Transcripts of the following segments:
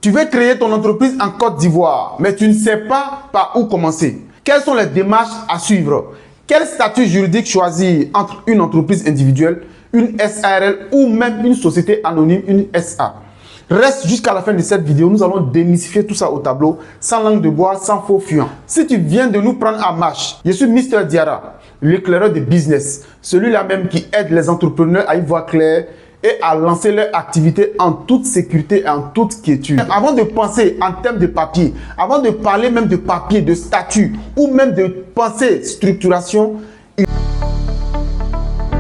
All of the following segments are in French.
Tu veux créer ton entreprise en Côte d'Ivoire, mais tu ne sais pas par où commencer. Quelles sont les démarches à suivre? Quel statut juridique choisir entre une entreprise individuelle, une SARL ou même une société anonyme, une SA? Reste jusqu'à la fin de cette vidéo, nous allons démystifier tout ça au tableau, sans langue de bois, sans faux fuyant. Si tu viens de nous prendre en marche, je suis Mr Diarra, l'éclaireur de business, celui-là même qui aide les entrepreneurs à y voir clair et à lancer leur activité en toute sécurité et en toute quiétude. Avant de penser en termes de papier, avant de parler même de papier, de statut ou même de penser structuration,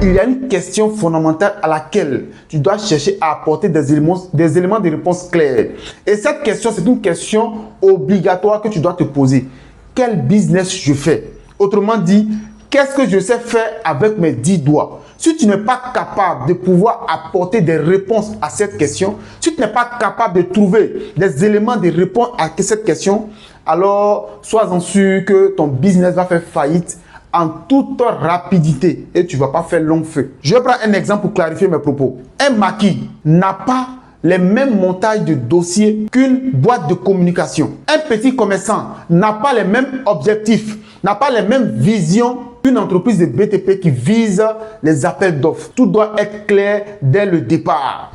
il y a une question fondamentale à laquelle tu dois chercher à apporter des éléments de réponse clairs. Et cette question, c'est une question obligatoire que tu dois te poser. Quel business je fais? Autrement dit, qu'est-ce que je sais faire avec mes 10 doigts? Si tu n'es pas capable de pouvoir apporter des réponses à cette question, si tu n'es pas capable de trouver des éléments de réponse à cette question, alors sois-en sûr que ton business va faire faillite en toute rapidité et tu ne vas pas faire long feu. Je vais prendre un exemple pour clarifier mes propos. Un maquis n'a pas les mêmes montages de dossiers qu'une boîte de communication. Un petit commerçant n'a pas les mêmes objectifs, n'a pas les mêmes visions qu'une entreprise de BTP qui vise les appels d'offres. Tout doit être clair dès le départ.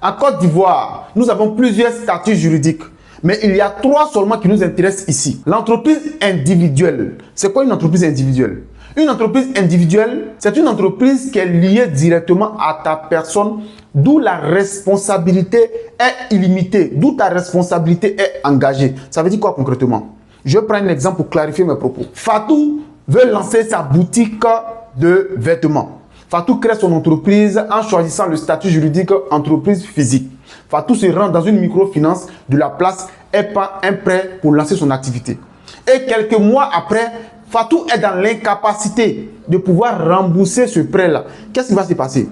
En Côte d'Ivoire, nous avons plusieurs statuts juridiques. Mais il y a 3 seulement qui nous intéressent ici. L'entreprise individuelle. C'est quoi une entreprise individuelle? Une entreprise individuelle, c'est une entreprise qui est liée directement à ta personne, d'où la responsabilité est illimitée, d'où ta responsabilité est engagée. Ça veut dire quoi concrètement? Je vais prendre un exemple pour clarifier mes propos. Fatou veut lancer sa boutique de vêtements. Fatou crée son entreprise en choisissant le statut juridique entreprise physique. Fatou se rend dans une microfinance de la place et prend un prêt pour lancer son activité. Et quelques mois après, Fatou est dans l'incapacité de pouvoir rembourser ce prêt-là. Qu'est-ce qui va se passer?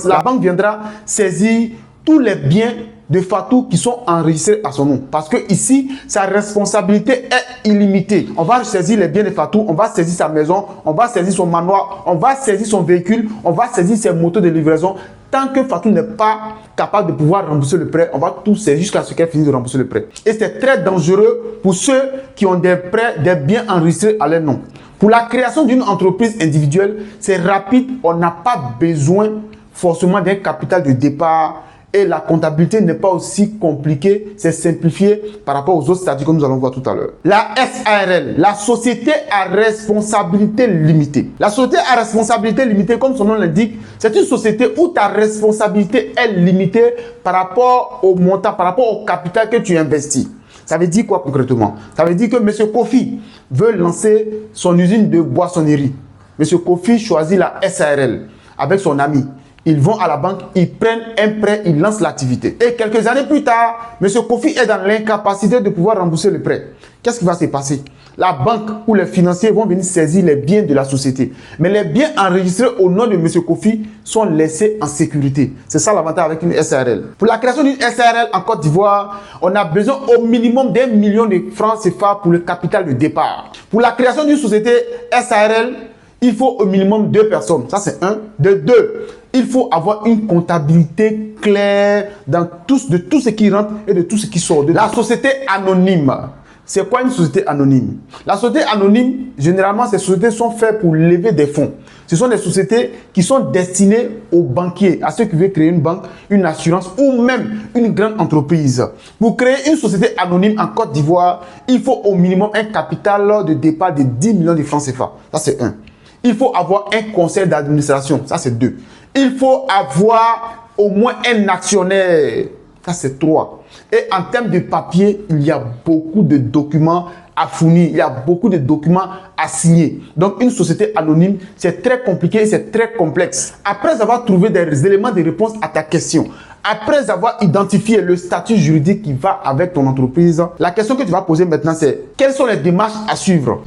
La banque viendra saisir tous les biens de Fatou qui sont enregistrés à son nom. Parce que ici, sa responsabilité est illimitée. On va saisir les biens de Fatou, on va saisir sa maison, on va saisir son manoir, on va saisir son véhicule, on va saisir ses motos de livraison. Tant que Fatou n'est pas capable de pouvoir rembourser le prêt, on va tout saisir jusqu'à ce qu'elle finisse de rembourser le prêt. Et c'est très dangereux pour ceux qui ont des prêts, des biens enregistrés à leur nom. Pour la création d'une entreprise individuelle, c'est rapide, on n'a pas besoin forcément d'un capital de départ. Et la comptabilité n'est pas aussi compliquée, c'est simplifié par rapport aux autres statuts que nous allons voir tout à l'heure. La SARL, la société à responsabilité limitée. La société à responsabilité limitée, comme son nom l'indique, c'est une société où ta responsabilité est limitée par rapport au montant, par rapport au capital que tu investis. Ça veut dire quoi concrètement? Ça veut dire que M. Kofi veut lancer son usine de boissonnerie. M. Kofi choisit la SARL avec son ami. Ils vont à la banque, ils prennent un prêt, ils lancent l'activité. Et quelques années plus tard, M. Kofi est dans l'incapacité de pouvoir rembourser le prêt. Qu'est-ce qui va se passer? La banque ou les financiers vont venir saisir les biens de la société. Mais les biens enregistrés au nom de M. Kofi sont laissés en sécurité. C'est ça l'avantage avec une SARL. Pour la création d'une SARL en Côte d'Ivoire, on a besoin au minimum d'1 million de francs CFA pour le capital de départ. Pour la création d'une société SARL, il faut au minimum 2 personnes. Ça, c'est 1. De 2, il faut avoir une comptabilité claire de tout ce qui rentre et de tout ce qui sort. La société anonyme. C'est quoi une société anonyme? La société anonyme, généralement, ces sociétés sont faites pour lever des fonds. Ce sont des sociétés qui sont destinées aux banquiers, à ceux qui veulent créer une banque, une assurance ou même une grande entreprise. Pour créer une société anonyme en Côte d'Ivoire, il faut au minimum un capital de départ de 10 millions de francs CFA. Ça, c'est 1. Il faut avoir un conseil d'administration. Ça, c'est 2. Il faut avoir au moins un actionnaire. Ça, c'est 3. Et en termes de papier, il y a beaucoup de documents à fournir. Il y a beaucoup de documents à signer. Donc, une société anonyme, c'est très compliqué et c'est très complexe. Après avoir trouvé des éléments de réponse à ta question, après avoir identifié le statut juridique qui va avec ton entreprise, la question que tu vas poser maintenant, c'est quelles sont les démarches à suivre?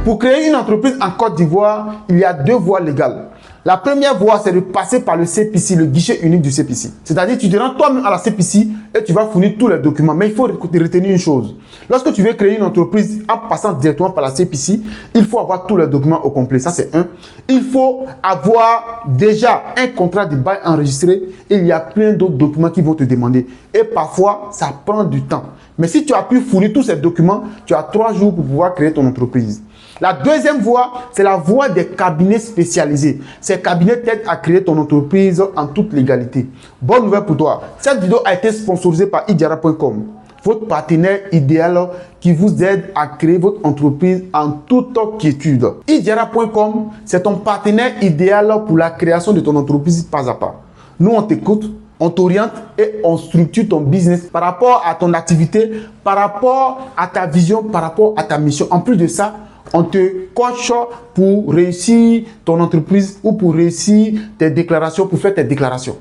Pour créer une entreprise en Côte d'Ivoire, il y a 2 voies légales. La première voie, c'est de passer par le CPC, le guichet unique du CPC. C'est-à-dire, tu te rends toi-même à la CPC et tu vas fournir tous les documents. Mais il faut retenir une chose. Lorsque tu veux créer une entreprise en passant directement par la CPC, il faut avoir tous les documents au complet. Ça, c'est un. Il faut avoir déjà un contrat de bail enregistré. Il y a plein d'autres documents qui vont te demander. Et parfois, ça prend du temps. Mais si tu as pu fournir tous ces documents, tu as 3 jours pour pouvoir créer ton entreprise. La deuxième voie, c'est la voie des cabinets spécialisés. Ces cabinets t'aident à créer ton entreprise en toute légalité. Bonne nouvelle pour toi. Cette vidéo a été sponsorisée par idiara.com, votre partenaire idéal qui vous aide à créer votre entreprise en toute quiétude. idiara.com, c'est ton partenaire idéal pour la création de ton entreprise pas à pas. Nous, on t'écoute, on t'oriente et on structure ton business par rapport à ton activité, par rapport à ta vision, par rapport à ta mission. En plus de ça, on te coach pour réussir ton entreprise ou pour réussir tes déclarations, pour faire tes déclarations.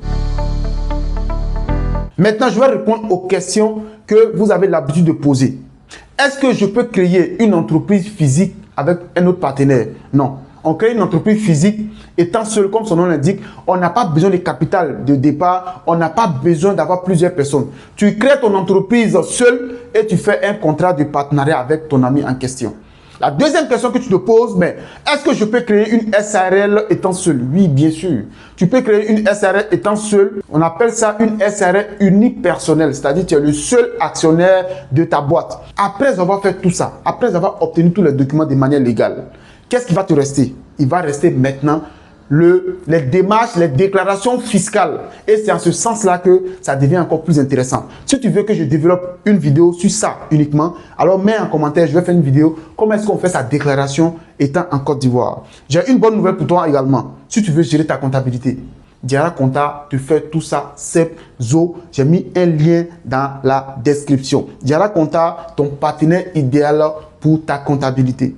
Maintenant, je vais répondre aux questions que vous avez l'habitude de poser. Est-ce que je peux créer une entreprise physique avec un autre partenaire? Non. On crée une entreprise physique étant seul, comme son nom l'indique. On n'a pas besoin de capital de départ. On n'a pas besoin d'avoir plusieurs personnes. Tu crées ton entreprise seul et tu fais un contrat de partenariat avec ton ami en question. La deuxième question que tu te poses, mais est-ce que je peux créer une SARL étant seul? Oui, bien sûr. Tu peux créer une SARL étant seul. On appelle ça une SARL unipersonnelle, c'est-à-dire tu es le seul actionnaire de ta boîte. Après avoir fait tout ça, après avoir obtenu tous les documents de manière légale, qu'est-ce qui va te rester? Il va rester maintenant les démarches, les déclarations fiscales. Et c'est en ce sens-là que ça devient encore plus intéressant. Si tu veux que je développe une vidéo sur ça uniquement, alors mets en commentaire, je vais faire une vidéo. Comment est-ce qu'on fait sa déclaration étant en Côte d'Ivoire? J'ai une bonne nouvelle pour toi également. Si tu veux gérer ta comptabilité, Diara Compta te fait tout ça, CEP, ZO. J'ai mis un lien dans la description. Diara Compta, ton partenaire idéal pour ta comptabilité.